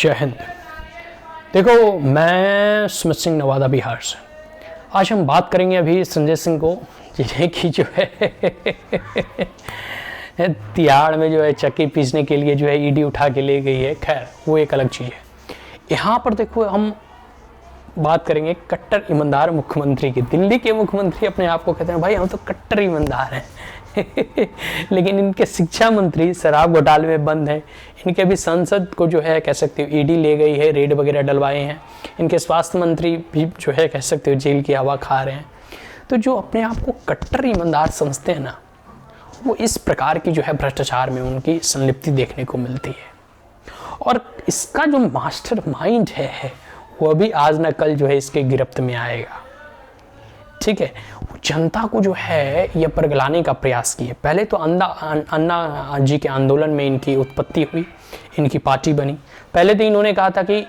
जय हिंद। देखो, मैं स्मिथ सिंह, नवादा, बिहार से। आज हम बात करेंगे अभी संजय सिंह को, जिन्हें की जो है तिहाड़ में जो है चक्की पीसने के लिए जो है ईडी उठा के ले गई है। खैर, वो एक अलग चीज़ है। यहाँ पर देखो, हम बात करेंगे कट्टर ईमानदार मुख्यमंत्री की। दिल्ली के मुख्यमंत्री अपने आप को कहते हैं भाई हम तो कट्टर ईमानदार हैं लेकिन इनके शिक्षा मंत्री शराब घोटाले में बंद हैं। इनके भी संसद को जो है कह सकते हो ईडी ले गई है, रेड वगैरह डलवाए हैं। इनके स्वास्थ्य मंत्री भी जो है कह सकते हो जेल की हवा खा रहे हैं। तो जो अपने आप को कट्टर ईमानदार समझते हैं ना, वो इस प्रकार की जो है भ्रष्टाचार में उनकी संलिप्ति देखने को मिलती है। और इसका जो मास्टर माइंड है वो भी आज न कल जो है इसके गिरफ्त में आएगा। ठीक है, जनता को जो है ये परगलाने का प्रयास किए। पहले तो अन्ना जी के आंदोलन में इनकी उत्पत्ति हुई, इनकी पार्टी बनी। पहले तो इन्होंने कहा था कि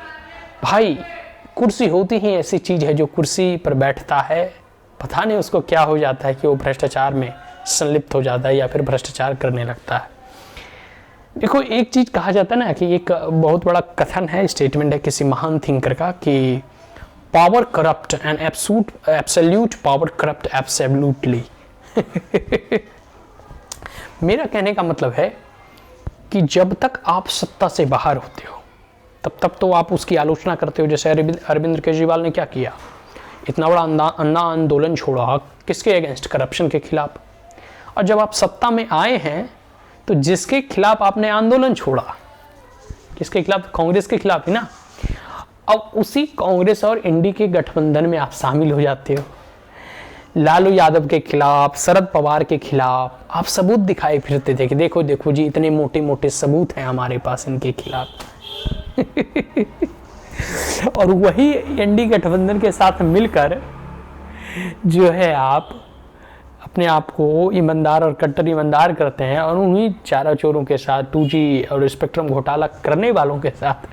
भाई कुर्सी होती ही ऐसी चीज़ है जो कुर्सी पर बैठता है, पता नहीं उसको क्या हो जाता है कि वो भ्रष्टाचार में संलिप्त हो जाता है या फिर भ्रष्टाचार करने लगता है। देखो, एक चीज़ कहा जाता है ना कि एक बहुत बड़ा कथन है, स्टेटमेंट है किसी महान थिंकर का कि power corrupt and absolute power corrupt absolutely मेरा कहने का मतलब है कि जब तक आप सत्ता से बाहर होते हो तब तक तो आप उसकी आलोचना करते हो। जैसे अरविंद केजरीवाल ने क्या किया, इतना बड़ा अन्ना आंदोलन छोड़ा किसके अगेंस्ट, करप्शन के खिलाफ। और जब आप सत्ता में आए हैं तो जिसके खिलाफ आपने आंदोलन छोड़ा, किसके खिलाफ, कांग्रेस के खिलाफ ही ना। अब उसी कांग्रेस और इंडी के गठबंधन में आप शामिल हो जाते हो। लालू यादव के खिलाफ, शरद पवार के खिलाफ आप सबूत दिखाए फिरते थे कि देखो देखो जी इतने मोटे मोटे सबूत हैं हमारे पास इनके खिलाफ और वही इंडी गठबंधन के साथ मिलकर जो है आप अपने आप को ईमानदार और कट्टर ईमानदार करते हैं और उन्हीं चारा चोरों के साथ, 2G और स्पेक्ट्रम घोटाला करने वालों के साथ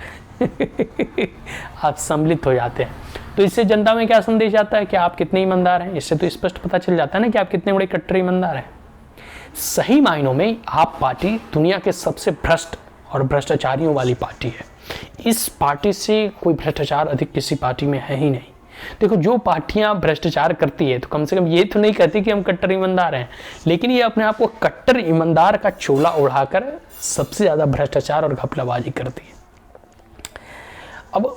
आप सम्मिलित हो जाते हैं। तो इससे जनता में क्या संदेश आता है कि आप कितने ईमानदार हैं। इससे तो स्पष्ट पता चल जाता है ना कि आप कितने बड़े कट्टर ईमानदार हैं। सही मायनों में आप पार्टी दुनिया के सबसे भ्रष्ट और भ्रष्टाचारियों वाली पार्टी है। इस पार्टी से कोई भ्रष्टाचार अधिक किसी पार्टी में है ही नहीं। देखो, जो पार्टियां भ्रष्टाचार करती है तो कम से कम ये तो नहीं कहती कि हम कट्टर ईमानदार हैं, लेकिन ये अपने आप को कट्टर ईमानदार का चोला ओढ़ाकर सबसे ज्यादा भ्रष्टाचार और घपलाबाजी करती है। अब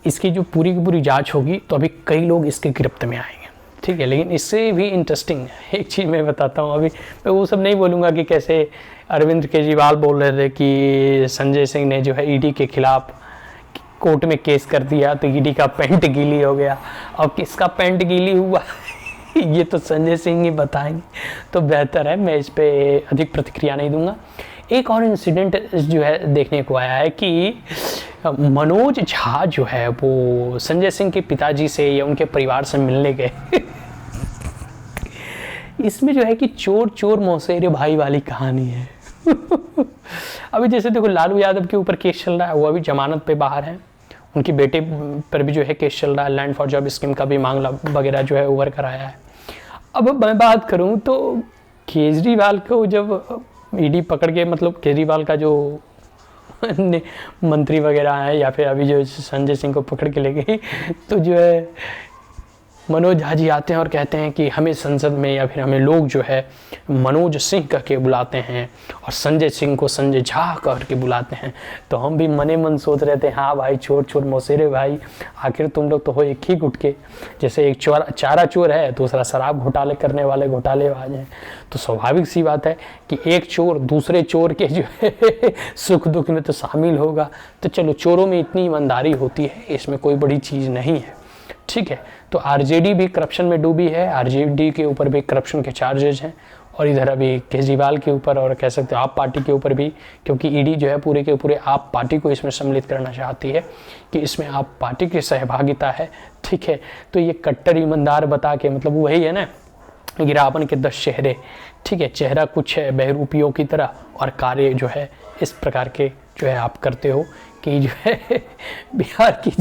इसकी जो पूरी की पूरी जांच होगी तो अभी कई लोग इसके गिरफ्त में आएंगे। ठीक है, लेकिन इससे भी इंटरेस्टिंग एक चीज़ मैं बताता हूँ। अभी मैं वो सब नहीं बोलूँगा कि कैसे अरविंद केजरीवाल बोल रहे थे कि संजय सिंह ने जो है ईडी के खिलाफ कोर्ट में केस कर दिया तो ईडी का पेंट गीली हो गया। अब किसका पेंट गीली हुआ ये तो संजय सिंह ही बताएंगे, तो बेहतर है मैं इस पर अधिक प्रतिक्रिया नहीं दूंगा। एक और इंसिडेंट जो है देखने को आया है कि मनोज झा जो है वो संजय सिंह के पिताजी से या उनके परिवार से मिलने गए इसमें जो है कि चोर चोर मौसेरे भाई वाली कहानी है अभी जैसे देखो, लालू यादव के ऊपर केस चल रहा है, वो अभी जमानत पे बाहर है। उनके बेटे पर भी जो है केस चल रहा है, लैंड फॉर जॉब स्कीम का भी मामला वगैरह जो है उभर कर आया है। अब मैं बात करूं तो केजरीवाल को जब ईडी पकड़ के, मतलब केजरीवाल का जो मंत्री वगैरह है या फिर अभी जो संजय सिंह को पकड़ के ले गई, तो जो है मनोज झा जी आते हैं और कहते हैं कि हमें संसद में या फिर हमें लोग जो है मनोज सिंह कह के बुलाते हैं और संजय सिंह को संजय झा कह के बुलाते हैं। तो हम भी मने मन सोच रहे थे, हाँ भाई चोर चोर मौसेरे भाई, आखिर तुम लोग तो हो एक ही गुट के। जैसे एक चारा चोर है, दूसरा शराब घोटाले करने वाले घोटालेबाज हैं, तो स्वाभाविक सी बात है कि एक चोर दूसरे चोर के जो है सुख दुख में तो शामिल होगा। तो चलो, चोरों में इतनी ईमानदारी होती है, इसमें कोई बड़ी चीज़ नहीं है। ठीक है, तो आरजेडी भी करप्शन में डूबी है, आरजेडी के ऊपर भी करप्शन के चार्जेज हैं और इधर अभी केजरीवाल के ऊपर और कह सकते हो आप पार्टी के ऊपर भी, क्योंकि ईडी जो है पूरे के पूरे आप पार्टी को इसमें सम्मिलित करना चाहती है कि इसमें आप पार्टी की सहभागिता है। ठीक है, तो ये कट्टर ईमानदार बता के, मतलब वही है ना, गिरावन के 10 चेहरे। ठीक है, चेहरा कुछ है बहरूपियों की तरह और कार्य जो है इस प्रकार के जो है आप करते हो कि जो है बिहार की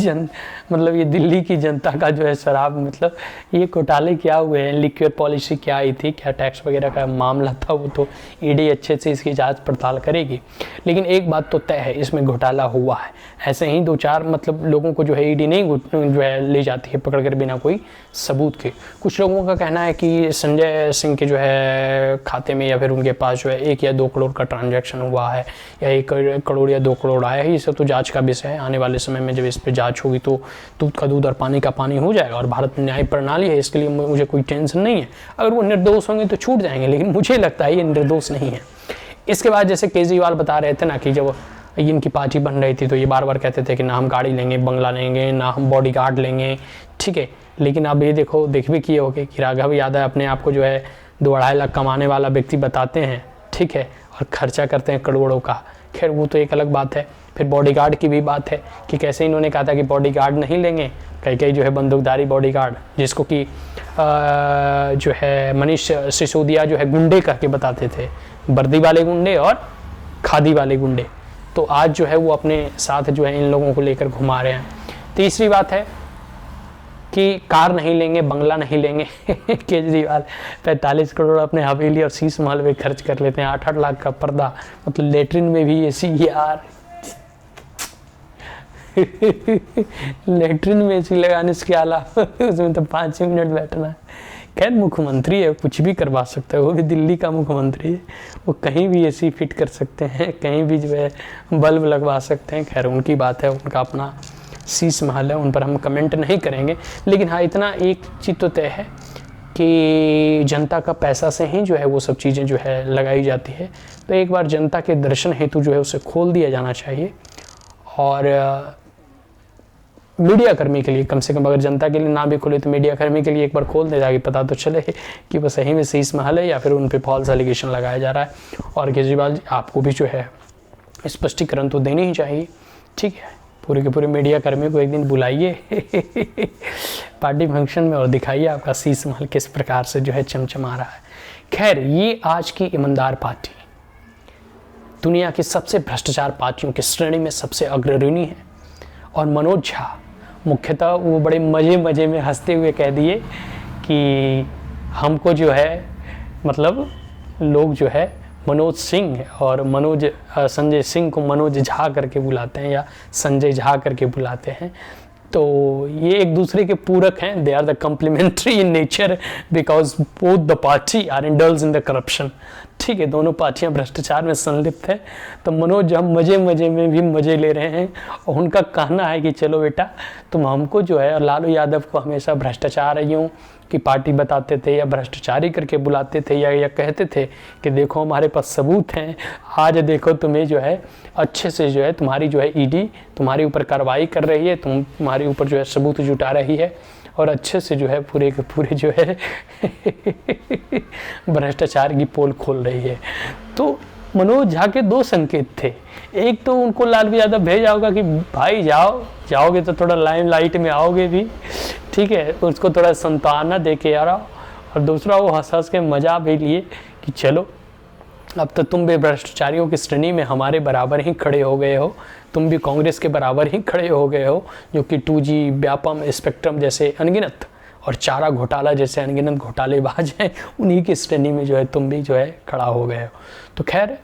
मतलब ये दिल्ली की जनता का जो है शराब, मतलब ये घोटाले क्या हुए हैं, लिक्विड पॉलिसी क्या आई थी, क्या टैक्स वगैरह का मामला था, वो तो ईडी अच्छे से इसकी जांच पड़ताल करेगी। लेकिन एक बात तो तय है, इसमें घोटाला हुआ है। ऐसे ही 2-4 मतलब लोगों को जो है ईडी नहीं जो है ले जाती है पकड़ कर बिना कोई सबूत के। कुछ लोगों का कहना है कि संजय सिंह के जो है खाते में या फिर उनके पास जो है 1 या 2 करोड़ का ट्रांजैक्शन हुआ है, या 1 करोड़ या 2 करोड़ आया है। ये सब तो जांच का विषय है। आने वाले समय में जब इस पर जांच होगी तो दूध का दूध और पानी का पानी हो जाएगा। और भारत में न्याय प्रणाली है, इसके लिए मुझे कोई टेंशन नहीं है। अगर वो निर्दोष होंगे तो छूट जाएंगे, लेकिन मुझे लगता है ये निर्दोष नहीं है। इसके बाद जैसे केजरीवाल बता रहे थे ना कि जब इनकी पार्टी बन रही थी तो ये बार बार कहते थे कि ना हम गाड़ी लेंगे, बंगला लेंगे, ना हम बॉडीगार्ड लेंगे, ठीक है। लेकिन अब ये देखो, देख भी किए होगे कि राघव यादव अपने आप को जो है 2-2.5 लाख कमाने वाला व्यक्ति बताते हैं, ठीक है, और खर्चा करते हैं करोड़ों का। खैर वो तो एक अलग बात है। फिर बॉडीगार्ड की भी बात है कि कैसे इन्होंने कहा था कि बॉडीगार्ड नहीं लेंगे, कई जो है बंदूकधारी बॉडीगार्ड, जिसको कि जो है मनीष सिसोदिया जो है गुंडे कह के बताते थे, वर्दी वाले गुंडे और खादी वाले गुंडे। तो आज जो है वो अपने साथ जो है इन लोगों को लेकर घुमा रहे हैं। तीसरी बात है कि कार नहीं लेंगे, बंगला नहीं लेंगे। केजरीवाल 45 करोड़ अपने हवेली और शीश महल में खर्च कर लेते हैं। 8-8 लाख का पर्दा, मतलब लेटरिन में भी एसी यार। लेटरिन में एसी लगाने से क्या लाभ, उसमें तो 5 मिनट बैठना है। खैर मुख्यमंत्री है, कुछ भी करवा सकता है, वो भी दिल्ली का मुख्यमंत्री है, वो कहीं भी एसी फिट कर सकते हैं, कहीं भी जो है बल्ब लगवा सकते हैं। खैर उनकी बात है, उनका अपना शीश महल है, उन पर हम कमेंट नहीं करेंगे। लेकिन हाँ, इतना एक चीज़ तो तय है कि जनता का पैसा से ही जो है वो सब चीज़ें जो है लगाई जाती है। तो एक बार जनता के दर्शन हेतु जो है उसे खोल दिया जाना चाहिए। और मीडिया कर्मी के लिए कम से कम, अगर जनता के लिए ना भी खोले तो मीडिया कर्मी के लिए एक बार खोल दे, ताकि पता तो चले कि वो सही में शीश महल है या फिर उन पे फॉल्स एलिगेशन लगाया जा रहा है। और केजरीवाल जी, आपको भी जो है स्पष्टीकरण तो देनी ही चाहिए, ठीक है। पूरे के पूरे मीडिया कर्मी को एक दिन बुलाइए पार्टी फंक्शन में और दिखाइए आपका शीश महल किस प्रकार से जो है चमचमा रहा है। खैर, ये आज की ईमानदार पार्टी दुनिया की सबसे भ्रष्टाचार पार्टियों की श्रेणी में सबसे अग्रणी है। और मनोज झा मुख्यतः वो बड़े मज़े में हंसते हुए कह दिए कि हमको जो है मतलब लोग जो है मनोज सिंह और संजय सिंह को मनोज झा करके बुलाते हैं या संजय झा करके बुलाते हैं। तो ये एक दूसरे के पूरक हैं। They are the complementary in nature because both the party are indulge in the corruption. ठीक है, दोनों पार्टियां भ्रष्टाचार में संलिप्त है। तो मनोज हम मज़े में भी मज़े ले रहे हैं और उनका कहना है कि चलो बेटा तुम हमको जो है, और लालू यादव को हमेशा भ्रष्टाचार यूँ की पार्टी बताते थे या भ्रष्टाचारी करके बुलाते थे या कहते थे कि देखो हमारे पास सबूत हैं, आज देखो तुम्हें जो है अच्छे से जो है तुम्हारी जो है ईडी तुम्हारे ऊपर कार्रवाई कर रही है, तुम्हारे ऊपर जो है सबूत जुटा रही है और अच्छे से जो है पूरे के पूरे जो है भ्रष्टाचार की पोल खोल रही है। तो मनोज झा के 2 संकेत थे। एक तो उनको लालू यादव भेजा होगा कि भाई जाओगे तो थोड़ा लाइट में आओगे भी, ठीक है, उसको थोड़ा सांत्वना दे के आ रहा। और दूसरा वो हंस के मजा भी लिए कि चलो अब तो तुम भी भ्रष्टाचारियों की श्रेणी में हमारे बराबर ही खड़े हो गए हो, तुम भी कांग्रेस के बराबर ही खड़े हो गए हो, जो कि 2G, व्यापम, स्पेक्ट्रम जैसे अनगिनत और चारा घोटाला जैसे अनगिनत घोटालेबाज हैं, उन्हीं की श्रेणी में जो है तुम भी जो है खड़ा हो गए हो। तो खैर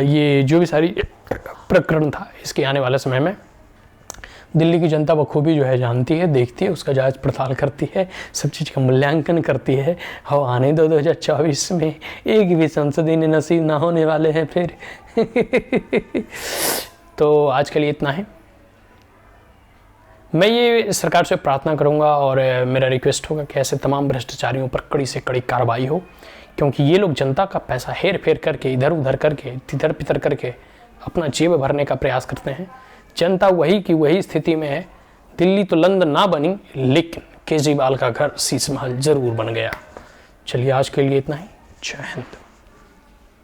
ये जो भी सारी प्रकरण था, इसके आने वाले समय में दिल्ली की जनता बखूबी जो है जानती है, देखती है, उसका जांच पड़ताल करती है, सब चीज़ का मूल्यांकन करती है। और आने दो 2024 में एक भी संसदीय नसीब ना होने वाले हैं फिर। तो आज के लिए इतना है। मैं ये सरकार से प्रार्थना करूंगा और मेरा रिक्वेस्ट होगा कि ऐसे तमाम भ्रष्टाचारियों पर कड़ी से कड़ी कार्रवाई हो, क्योंकि ये लोग जनता का पैसा हेर फेर करके, इधर उधर करके, तितर पितर करके अपना जेब भरने का प्रयास करते हैं। जनता वही की वही स्थिति में है। दिल्ली तो लंदन ना बनी, लेकिन केजरीवाल का घर शीश महल जरूर बन गया। चलिए आज के लिए इतना ही। जय हिंद।